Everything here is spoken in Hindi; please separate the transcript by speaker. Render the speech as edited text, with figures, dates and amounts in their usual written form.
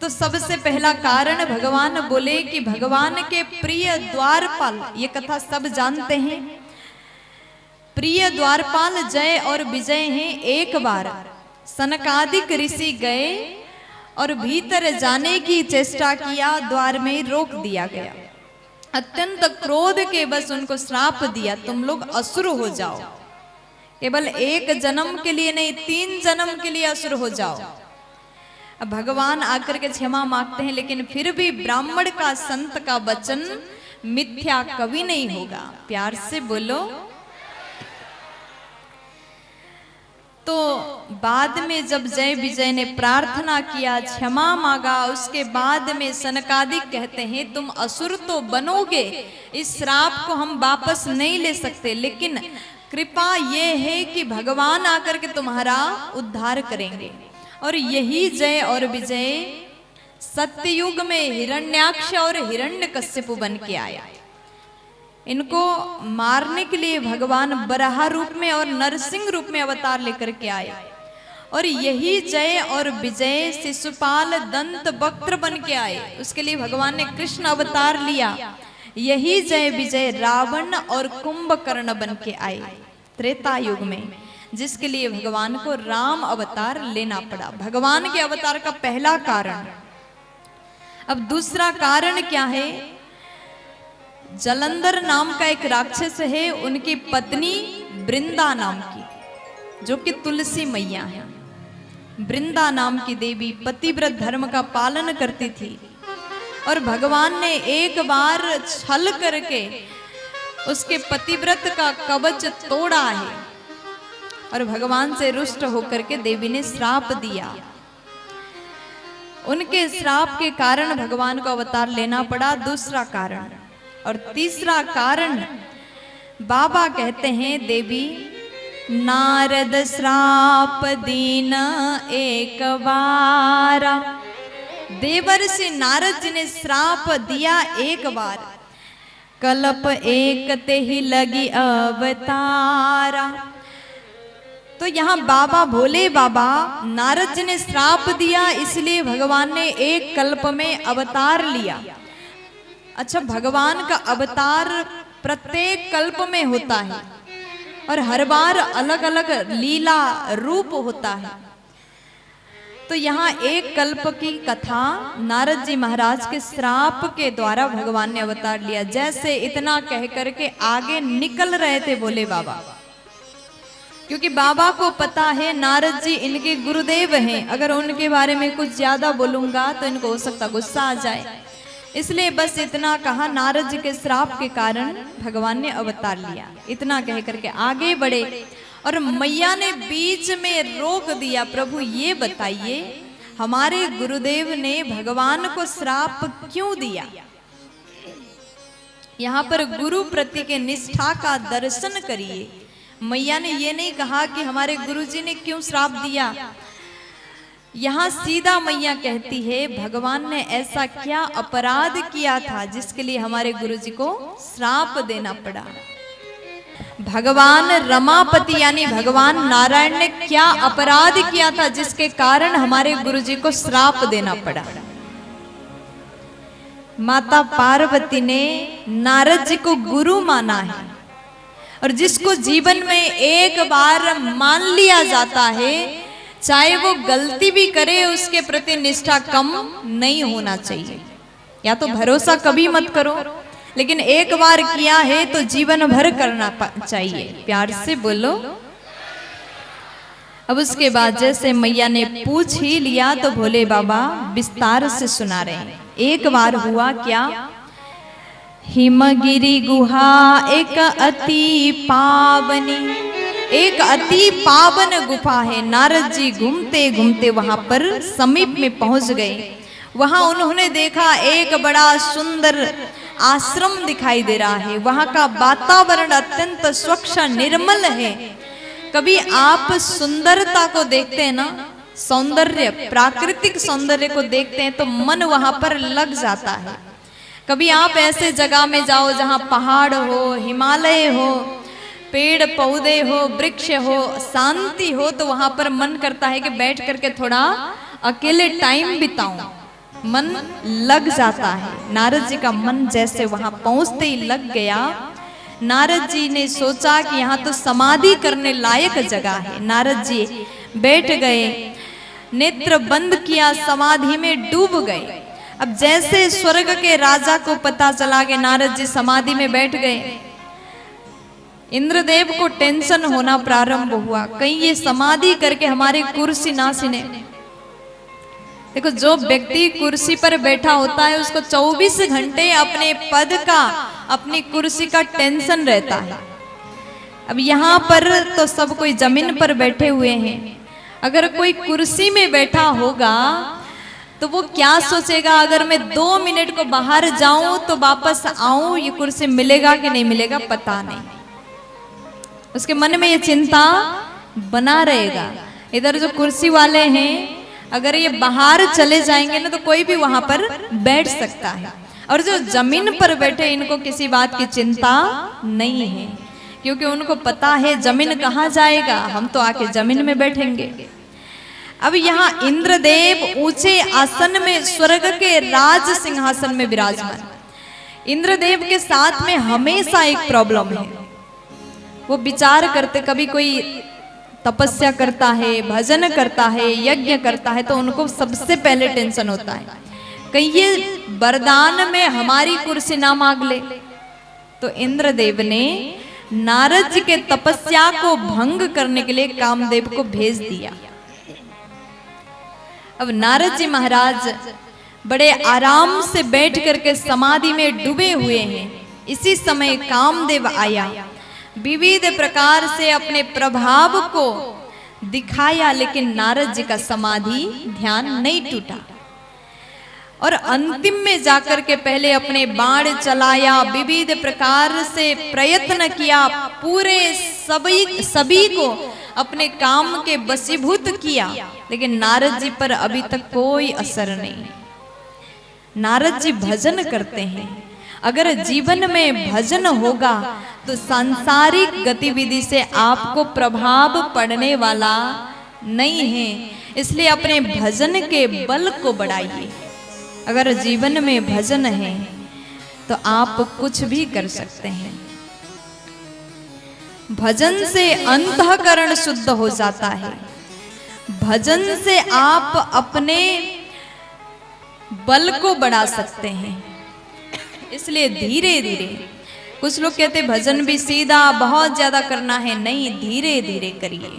Speaker 1: तो सबसे पहला कारण भगवान बोले कि भगवान के प्रिय द्वारपाल, ये कथा सब जानते हैं। प्रिय द्वारपाल जय और विजय हैं। एक बार सनकादिक ऋषि गए और भीतर जाने की चेष्टा किया, द्वार में रोक दिया गया। अत्यंत क्रोध के बस उनको श्राप दिया, तुम लोग असुर हो जाओ, केवल एक जन्म के लिए नहीं 3 जन्म के लिए असुर हो जाओ। अब भगवान आकर के क्षमा मांगते हैं, लेकिन फिर भी ब्राह्मण का संत का वचन मिथ्या कभी नहीं होगा। प्यार से बोलो। तो बाद में जब जय विजय ने प्रार्थना किया, क्षमा मांगा, उसके बाद में सनकादिक कहते हैं तुम असुर तो बनोगे, इस श्राप को हम वापस नहीं ले सकते, लेकिन कृपा ये है कि भगवान आकर के तुम्हारा उद्धार करेंगे। और यही जय और विजय सत्ययुग में हिरण्याक्ष और हिरण्यकश्यप बन के आया। इनको मारने के लिए भगवान बराह रूप में और नरसिंह रूप में अवतार लेकर के आए। और यही जय और विजय शिशुपाल दंत वक्त्र बन के आए, उसके लिए भगवान ने कृष्ण अवतार लिया। यही जय विजय रावण और कुंभकर्ण बन के आए त्रेता युग में, जिसके लिए भगवान को राम अवतार लेना पड़ा। भगवान के अवतार का पहला कारण। अब दूसरा कारण क्या है? जलंधर नाम का एक राक्षस है, उनकी पत्नी वृंदा नाम की, जो कि तुलसी मैया है। वृंदा नाम की देवी पतिव्रत धर्म का पालन करती थी, और भगवान ने एक बार छल करके उसके पतिव्रत का कवच तोड़ा है, और भगवान से रुष्ट होकर के देवी ने श्राप दिया। उनके श्राप के कारण भगवान को अवतार लेना पड़ा, दूसरा कारण। और तीसरा कारण बाबा कहते हैं, देवी नारद श्राप दीन एक बार, देवर्षि नारद जी ने श्राप दिया एक बार, कल्प एक ते ही लगी अवतारा। तो यहाँ बाबा भोले बाबा नारद जी ने श्राप दिया, इसलिए भगवान ने एक कल्प में अवतार लिया। अच्छा, भगवान का अवतार प्रत्येक कल्प में होता है और हर बार अलग अलग लीला रूप होता है। तो यहाँ एक कल्प की कथा नारद जी महाराज के श्राप के द्वारा भगवान ने अवतार लिया। जैसे इतना कह करके आगे निकल रहे थे भोले बाबा, क्योंकि बाबा को पता है नारद जी इनके गुरुदेव हैं, अगर उनके बारे में कुछ ज्यादा बोलूंगा तो इनको हो सकता गुस्सा आ जाए, इसलिए बस इतना कहा, नारद जी के श्राप के कारण भगवान ने अवतार लिया। इतना कह करके आगे बढ़े और मैया ने बीच में रोक दिया, प्रभु ये बताइए हमारे गुरुदेव ने भगवान को श्राप क्यों दिया? यहाँ पर गुरु प्रति के निष्ठा का दर्शन करिए। मैया ने ये नहीं कहा कि हमारे गुरुजी ने क्यों श्राप दिया, यहाँ सीधा मैया कहती है भगवान ने ऐसा क्या अपराध किया था जिसके लिए हमारे गुरुजी को श्राप देना पड़ा। भगवान रमापति यानी भगवान नारायण ने क्या अपराध किया था जिसके कारण हमारे गुरुजी को श्राप देना पड़ा। माता पार्वती ने नारद जी को गुरु माना है, और जिसको जीवन में एक बार मान लिया जाता है, चाहे वो गलती भी करे उसके प्रति निष्ठा कम नहीं होना चाहिए। या तो भरोसा कभी मत करो, लेकिन एक बार किया है तो जीवन भर करना चाहिए। प्यार से बोलो। अब उसके बाद जैसे मैया ने पूछ ही लिया तो भोले बाबा विस्तार से सुना रहे हैं। एक बार हुआ क्या, हिमगिरी गुहा एक अति पावनी, एक अति पावन गुफा है। नारद जी घूमते घूमते वहां पर समीप में पहुंच गए। वहां उन्होंने देखा एक बड़ा सुंदर आश्रम दिखाई दे रहा है। वहां का वातावरण अत्यंत स्वच्छ निर्मल है। कभी आप सुंदरता को देखते हैं ना, सौंदर्य, प्राकृतिक सौंदर्य को देखते हैं तो मन वहां पर लग जाता है। कभी आप ऐसे जगह में जाओ जहां पहाड़ हो, हिमालय हो, पेड़ पौधे हो, वृक्ष हो, शांति हो, तो वहां पर मन करता है कि बैठ करके थोड़ा अकेले टाइम बिताऊं। मन लग जाता है। नारद जी का मन जैसे वहां पहुंचते ही लग गया। नारद जी ने सोचा कि यहाँ तो समाधि करने लायक जगह है। नारद जी बैठ गए, नेत्र बंद किया, समाधि में डूब गए। अब जैसे स्वर्ग के राजा को पता चला कि नारद जी समाधि में बैठ गए, इंद्रदेव को टेंशन होना प्रारंभ हुआ, कहीं ये समाधि करके हमारी कुर्सी ना सीने। देखो, जो व्यक्ति कुर्सी पर बैठा होता है उसको 24 घंटे अपने पद का, अपनी कुर्सी का टेंशन रहता है। अब यहाँ पर तो सब कोई जमीन पर बैठे हुए हैं, अगर कोई कुर्सी में बैठा होगा तो वो क्या सोचेगा, अगर मैं 2 मिनट को बाहर जाऊं तो वापस आऊं, ये कुर्सी मिलेगा कि नहीं मिलेगा पता नहीं। उसके मन में ये चिंता बना रहेगा। इधर जो कुर्सी वाले हैं, अगर ये बाहर चले जाएंगे ना तो कोई भी वहां पर बैठ सकता है, और जो जमीन पर बैठे इनको किसी बात की चिंता नहीं है, क्योंकि उनको पता है जमीन कहाँ जाएगा, हम तो आके जमीन में बैठेंगे। अब यहाँ इंद्रदेव ऊंचे आसन में, स्वर्ग के राज सिंहासन में विराजमान। इंद्रदेव के साथ में हमेशा एक प्रॉब्लम है, वो विचार करते, कभी कोई तपस्या करता है, भजन करता है, यज्ञ करता है, तो उनको सबसे पहले टेंशन होता है कहीं ये वरदान में हमारी कुर्सी ना मांग ले। तो इंद्रदेव ने नारद जी के तपस्या को भंग करने के लिए कामदेव को भेज दिया। अब नारद जी महाराज बड़े आराम से बैठ करके समाधि में डूबे हुए हैं। इसी समय कामदेव आया, विविध प्रकार से अपने प्रभाव को दिखाया, लेकिन नारद जी का समाधि ध्यान नहीं टूटा। और अंतिम में जाकर के पहले अपने बाण चलाया, विविध प्रकार से प्रयत्न किया, पूरे सभी को अपने काम के वशीभूत किया, लेकिन नारद जी पर अभी तक कोई असर नहीं। नारद जी भजन करते हैं, अगर जीवन में भजन होगा तो सांसारिक गतिविधि से आपको प्रभाव पड़ने वाला नहीं है। इसलिए अपने भजन के बल को बढ़ाइए। अगर जीवन में भजन है तो आप कुछ भी कर सकते हैं। भजन से अंतःकरण शुद्ध हो जाता है। भजन से आप अपने बल को बढ़ा सकते हैं। इसलिए धीरे धीरे, कुछ लोग कहते भजन भी सीधा बहुत ज्यादा करना है, नहीं, धीरे धीरे करिए।